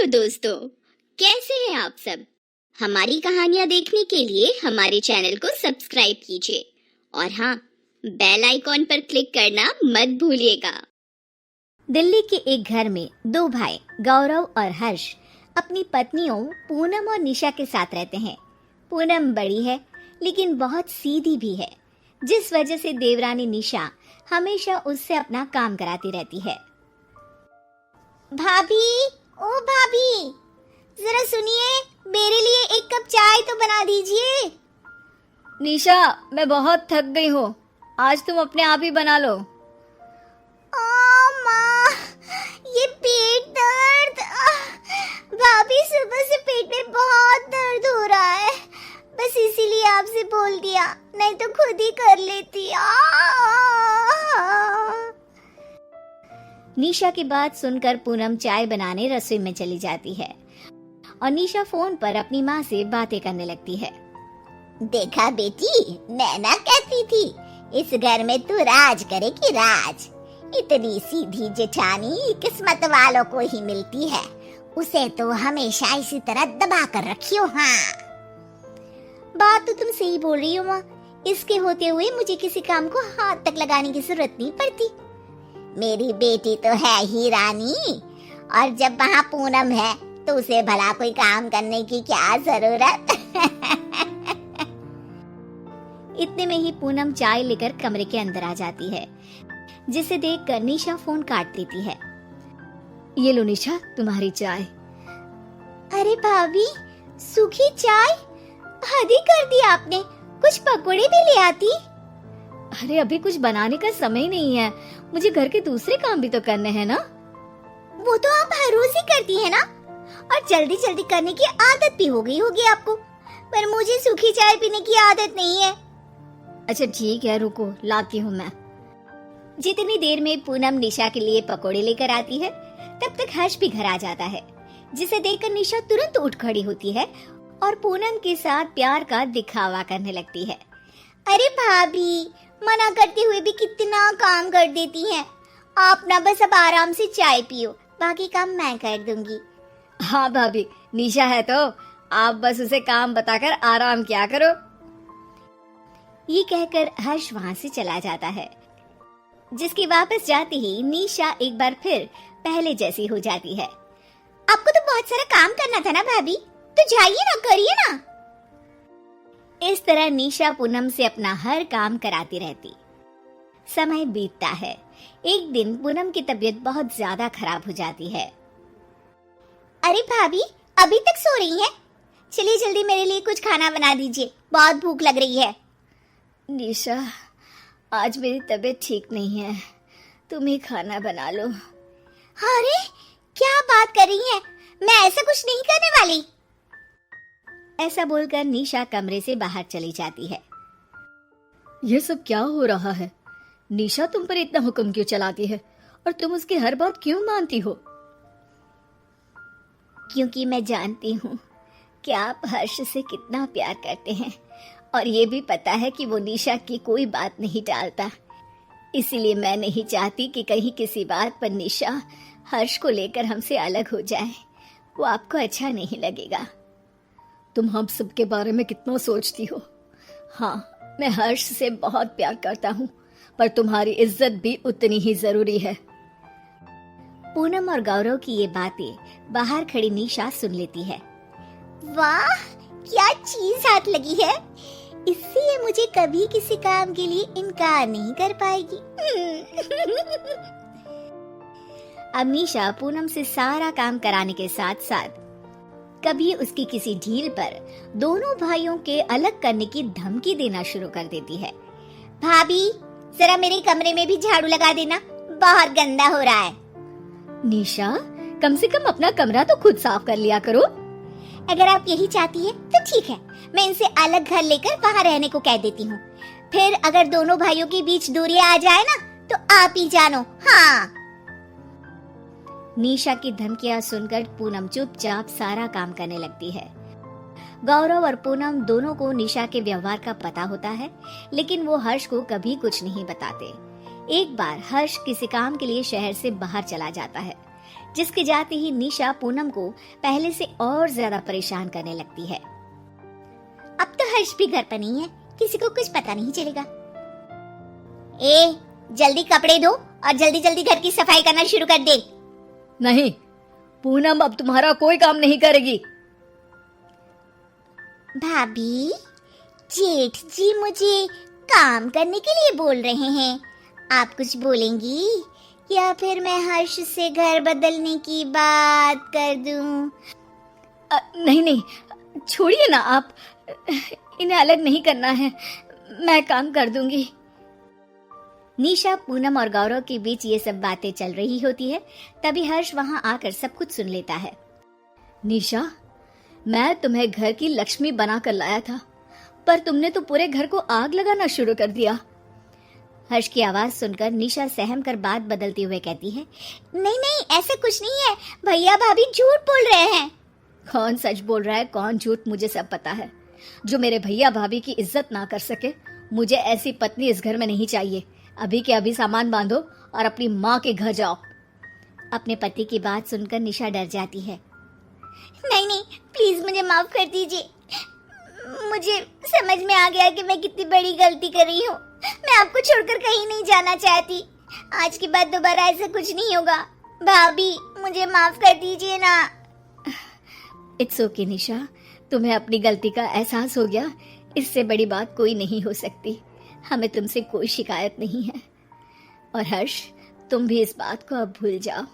Hello दोस्तों, कैसे हैं आप सब। हमारी कहानियां देखने के लिए हमारे चैनल को सब्सक्राइब कीजिए और हाँ, बेल आइकॉन पर क्लिक करना मत भूलिएगा। दिल्ली के एक घर में दो भाई गौरव और हर्ष अपनी पत्नियों पूनम और निशा के साथ रहते हैं। पूनम बड़ी है लेकिन बहुत सीधी भी है, जिस वजह से देवरानी निशा हमेशा उससे अपना काम कराती रहती है। भाभी, ओ भाभी, जरा सुनिए, मेरे लिए एक कप चाय तो बना दीजिए। निशा, मैं बहुत थक गई हूँ, आज तुम अपने आप ही बना लो। माँ, ये पेट दर्द। भाभी, सुबह से पेट में बहुत दर्द हो रहा है, बस इसीलिए आपसे बोल दिया, नहीं तो खुद ही कर लेती। निशा की बात सुनकर पूनम चाय बनाने रसोई में चली जाती है और निशा फोन पर अपनी माँ से बातें करने लगती है। देखा बेटी, मैं ना कहती थी इस घर में तू राज करेगी, राज। इतनी सीधी जेठानी किस्मत वालों को ही मिलती है, उसे तो हमेशा इसी तरह दबा कर रखियो। हाँ, बात तो तुम सही बोल रही हो माँ, इसके होते हुए मुझे किसी काम को हाथ तक लगाने की जरूरत नहीं पड़ती। मेरी बेटी तो है ही रानी, और जब वहाँ पूनम है तो उसे भला कोई काम करने की क्या जरूरत। इतने में ही पूनम चाय लेकर कमरे के अंदर आ जाती है, जिसे देखकर निशा फोन काट देती है। ये लो निशा, तुम्हारी चाय। अरे भाभी, सूखी चाय? हद ही कर दी आपने, कुछ पकोड़े भी ले आती। अरे अभी कुछ बनाने का समय नहीं है, मुझे घर के दूसरे काम भी तो करने हैं ना। वो तो आप हर रोज ही करती है ना, और जल्दी जल्दी करने की आदत भी हो गई होगी आपको, पर मुझे सूखी चाय पीने की आदत नहीं है। अच्छा ठीक है, रुको लाती हूँ मैं। जितनी देर में पूनम निशा के लिए पकोड़े लेकर आती है, तब तक हर्ष भी घर आ जाता है, जिसे देखकर निशा तुरंत उठ खड़ी होती है और पूनम के साथ प्यार का दिखावा करने लगती है। अरे भाभी, मना करते हुए भी कितना काम कर देती हैं। आप ना बस अब आराम से चाय पियो, बाकी काम मैं कर दूंगी। हाँ भाभी, निशा है तो आप बस उसे काम बताकर आराम किया करो। ये कहकर हर्ष वहाँ से चला जाता है, जिसकी वापस जाते ही निशा एक बार फिर पहले जैसी हो जाती है। आपको तो बहुत सारा काम करना था ना भाभी, तो जाइए ना, करिए ना। इस तरह निशा पूनम से अपना हर काम कराती रहती। समय बीतता है। एक दिन पूनम की तबीयत बहुत ज्यादा खराब हो जाती है। अरे भाभी, अभी तक सो रही हैं? चलिए जल्दी मेरे लिए कुछ खाना बना दीजिए, बहुत भूख लग रही है। निशा, आज मेरी तबीयत ठीक नहीं है, तुम ही खाना बना लो। अरे क्या बात कर रही हैं? मैं ऐसा कुछ नहीं करने वाली। ऐसा बोलकर निशा कमरे से बाहर चली जाती है। ये सब क्या हो रहा है? निशा तुम पर इतना हुक्म क्यों चलाती है और तुम उसकी हर बात क्यों मानती हो? क्योंकि मैं जानती हूँ कि आप हर्ष से कितना प्यार करते हैं, और ये भी पता है कि वो निशा की कोई बात नहीं टालता। इसीलिए मैं नहीं चाहती कि कहीं किसी बात पर निशा हर्ष को लेकर हमसे अलग हो जाए, वो आपको अच्छा नहीं लगेगा। तुम हम सब के बारे में कितना सोचती हो। हाँ, मैं हर्ष से बहुत प्यार करता हूँ, पर तुम्हारी इज्जत भी उतनी ही जरूरी है। पूनम और गौरव की ये बातें बाहर खड़ी निशा सुन लेती है। वाह, क्या चीज हाथ लगी है, इससे ये मुझे कभी किसी काम के लिए इनकार नहीं कर पाएगी। अब निशा पूनम से सारा काम कराने के साथ साथ कभी उसकी किसी ढील पर दोनों भाइयों के अलग करने की धमकी देना शुरू कर देती है। भाभी, जरा मेरे कमरे में भी झाड़ू लगा देना, बहुत गंदा हो रहा है। निशा, कम से कम अपना कमरा तो खुद साफ कर लिया करो। अगर आप यही चाहती है तो ठीक है, मैं इनसे अलग घर लेकर वहाँ रहने को कह देती हूँ। फिर अगर दोनों भाइयों के बीच दूरी आ जाए ना, तो आप ही जानो। हाँ। निशा की धमकियां सुनकर पूनम चुपचाप सारा काम करने लगती है। गौरव और पूनम दोनों को निशा के व्यवहार का पता होता है, लेकिन वो हर्ष को कभी कुछ नहीं बताते। एक बार हर्ष किसी काम के लिए शहर से बाहर चला जाता है, जिसके जाते ही निशा पूनम को पहले से और ज्यादा परेशान करने लगती है। अब तो हर्ष भी घर पर नहीं है, किसी को कुछ पता नहीं चलेगा। ए, जल्दी कपड़े धो और जल्दी जल्दी घर की सफाई करना शुरू कर दे। नहीं, पूनम अब तुम्हारा कोई काम नहीं करेगी। भाभी, जेठ जी मुझे काम करने के लिए बोल रहे हैं, आप कुछ बोलेंगी या फिर मैं हर्ष से घर बदलने की बात कर दूं? नहीं नहीं, छोड़िए ना आप, इन्हें अलग नहीं करना है, मैं काम कर दूंगी। निशा, पूनम और गौरव के बीच ये सब बातें चल रही होती है। तभी हर्ष वहां आकर सब कुछ सुन लेता है। निशा, मैं तुम्हें घर की लक्ष्मी बनाकर लाया था, पर तुमने तो पूरे घर को आग लगाना शुरू कर दिया। हर्ष की आवाज सुनकर निशा सहम कर बात बदलते हुए कहती है, नहीं नहीं, ऐसा कुछ नहीं है, भैया भाभी झूठ बोल रहे हैं। कौन सच बोल रहा है, कौन झूठ, मुझे सब पता है। जो मेरे भैया भाभी की इज्जत ना कर सके, मुझे ऐसी पत्नी इस घर में नहीं चाहिए। अभी के अभी सामान बांधो और अपनी माँ के घर जाओ। अपने पति की बात सुनकर निशा डर जाती है। नहीं नहीं, प्लीज मुझे माफ कर दीजिए, मुझे समझ में आ गया कि मैं कितनी बड़ी गलती कर रही हूँ। मैं आपको छोड़कर कहीं नहीं जाना चाहती। आज के बाद दोबारा ऐसा कुछ नहीं होगा। भाभी, मुझे माफ कर दीजिए ना। इट्स ओके निशा, तुम्हें अपनी गलती का एहसास हो गया, इससे बड़ी बात कोई नहीं हो सकती। हमें तुमसे कोई शिकायत नहीं है। और हर्ष, तुम भी इस बात को अब भूल जाओ।